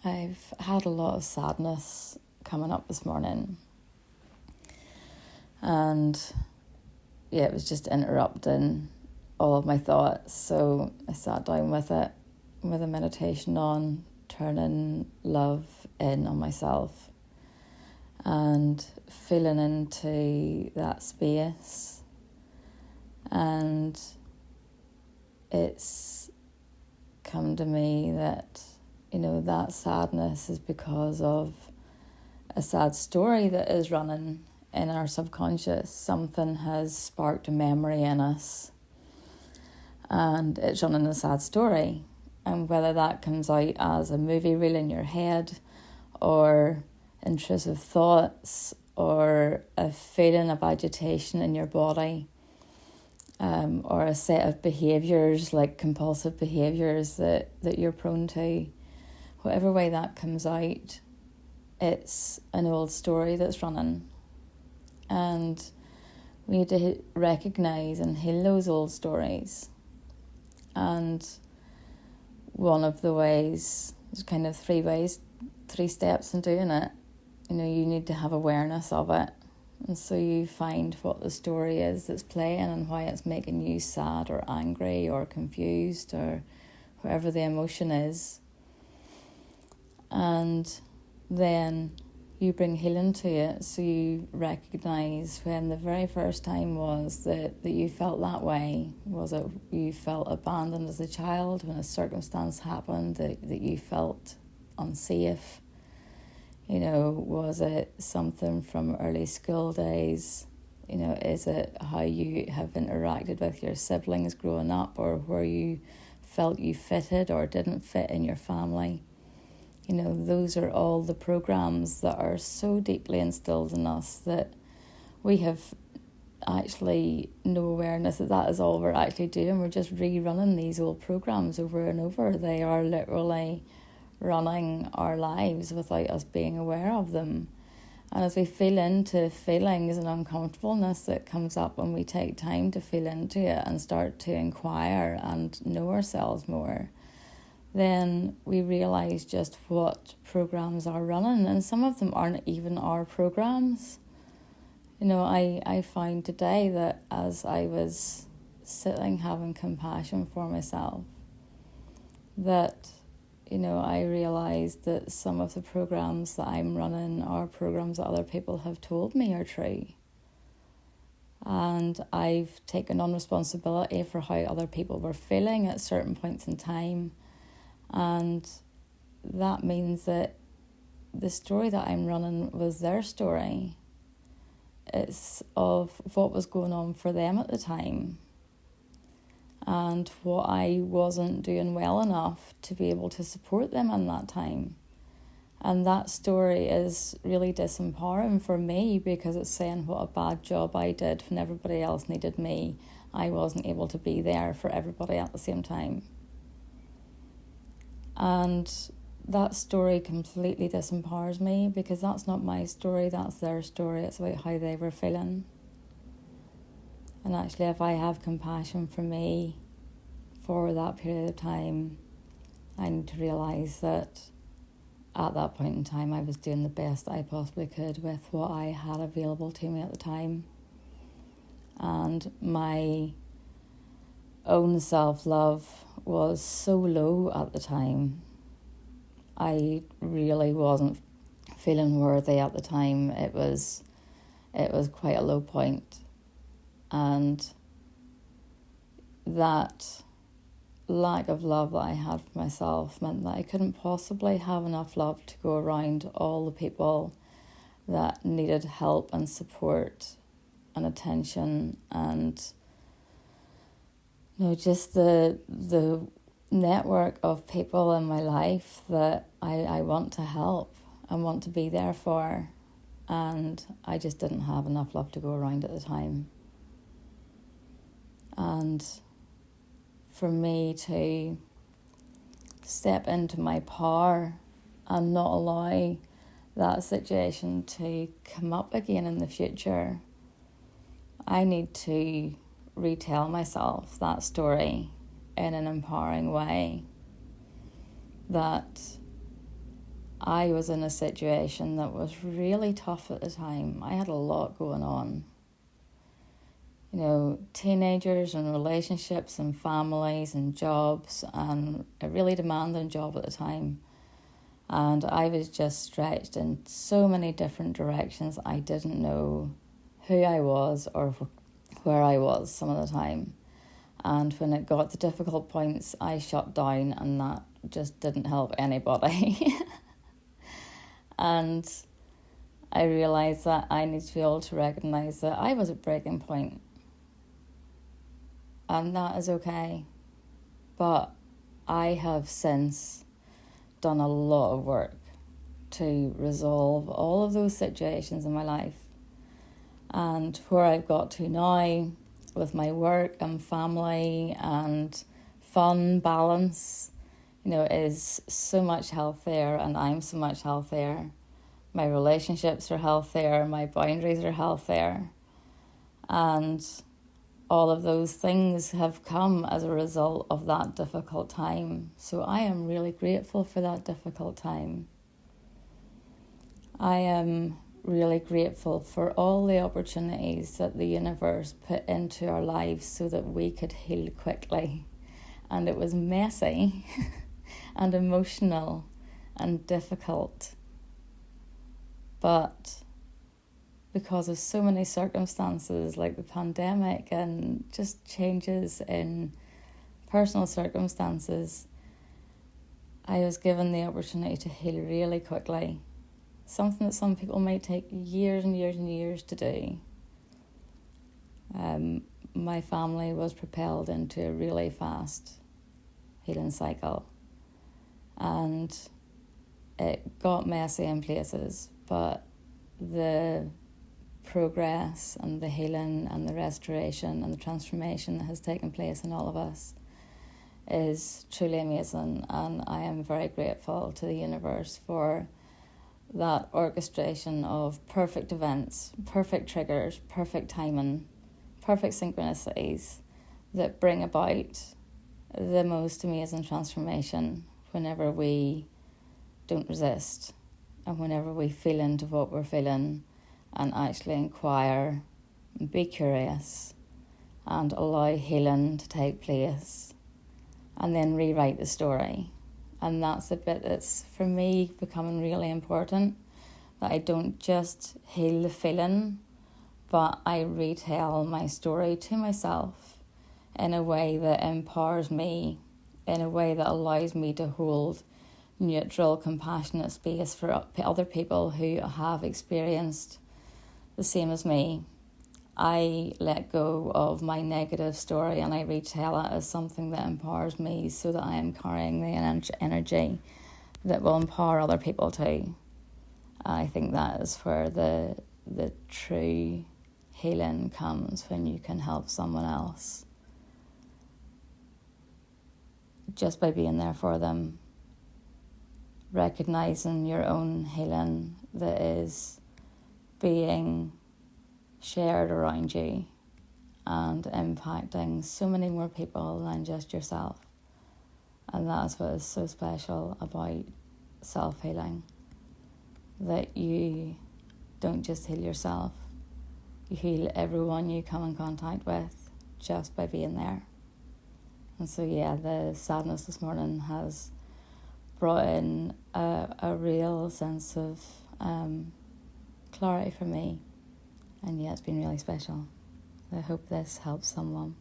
I've had a lot of sadness coming up this morning, and it was just interrupting all of my thoughts. So I sat down with it, with a meditation on, turning love in on myself and feeling into that space. And it's come to me that, that sadness is because of a sad story that is running in our subconscious. Something has sparked a memory in us, and it's running a sad story. And whether that comes out as a movie reel in your head, or intrusive thoughts, or a feeling of agitation in your body, or a set of behaviours like compulsive behaviours that you're prone to, whatever way that comes out, it's an old story that's running. And we need to recognise and heal those old stories. And one of the ways, there's kind of three steps in doing it. You need to have awareness of it. And so you find what the story is that's playing and why it's making you sad or angry or confused or whatever the emotion is. And then you bring healing to it. So you recognise when the very first time was that you felt that way. Was it you felt abandoned as a child when a circumstance happened that you felt unsafe? Was it something from early school days? Is it how you have interacted with your siblings growing up, or where you felt you fitted or didn't fit in your family? Those are all the programs that are so deeply instilled in us that we have actually no awareness that is all we're actually doing. We're just rerunning these old programs over and over. They are literally running our lives without us being aware of them. And as we feel into feelings and uncomfortableness that comes up when we take time to feel into it and start to inquire and know ourselves more, then we realise just what programs are running. And some of them aren't even our programs. I find today that as I was sitting having compassion for myself, that I realised that some of the programs that I'm running are programs that other people have told me are true. And I've taken on responsibility for how other people were feeling at certain points in time. And that means that the story that I'm running was their story. It's of what was going on for them at the time, and what I wasn't doing well enough to be able to support them in that time. And that story is really disempowering for me, because it's saying what a bad job I did when everybody else needed me. I wasn't able to be there for everybody at the same time. And that story completely disempowers me, because that's not my story, that's their story. It's about how they were feeling. And actually, if I have compassion for me for that period of time, I need to realise that at that point in time, I was doing the best I possibly could with what I had available to me at the time. And my own self-love was so low at the time. I really wasn't feeling worthy at the time. It was quite a low point. And that lack of love that I had for myself meant that I couldn't possibly have enough love to go around all the people that needed help and support and attention, and just the network of people in my life that I want to help and want to be there for. And I just didn't have enough love to go around at the time. And for me to step into my power and not allow that situation to come up again in the future, I need to retell myself that story in an empowering way, that I was in a situation that was really tough at the time. I had a lot going on. You know, teenagers and relationships and families and jobs, and a really demanding job at the time. And I was just stretched in so many different directions. I didn't know who I was or where I was some of the time. And when it got to difficult points, I shut down, and that just didn't help anybody. And I realised that I need to be able to recognise that I was at breaking point. And that is okay. But I have since done a lot of work to resolve all of those situations in my life. And where I've got to now with my work and family and fun balance, you know, is so much healthier, and I'm so much healthier. My relationships are healthier, my boundaries are healthier. And all of those things have come as a result of that difficult time. So I am really grateful for that difficult time. I am really grateful for all the opportunities that the universe put into our lives so that we could heal quickly. And it was messy and emotional and difficult. But because of so many circumstances like the pandemic and just changes in personal circumstances, I was given the opportunity to heal really quickly. Something that some people might take years and years and years to do. My family was propelled into a really fast healing cycle. And it got messy in places, but the progress and the healing and the restoration and the transformation that has taken place in all of us is truly amazing, and I am very grateful to the universe for that orchestration of perfect events, perfect triggers, perfect timing, perfect synchronicities that bring about the most amazing transformation whenever we don't resist and whenever we feel into what we're feeling and actually inquire and be curious and allow healing to take place and then rewrite the story. And that's the bit that's, for me, becoming really important, that I don't just heal the feeling, but I retell my story to myself in a way that empowers me, in a way that allows me to hold neutral, compassionate space for other people who have experienced the same as me. I let go of my negative story and I retell it as something that empowers me, so that I am carrying the energy that will empower other people too. I think that is where the true healing comes, when you can help someone else just by being there for them, recognizing your own healing that is being shared around you and impacting so many more people than just yourself. And that's what is so special about self-healing, that you don't just heal yourself, you heal everyone you come in contact with just by being there. And so yeah, the sadness this morning has brought in a real sense of clarity for me. And yeah, it's been really special. I hope this helps someone.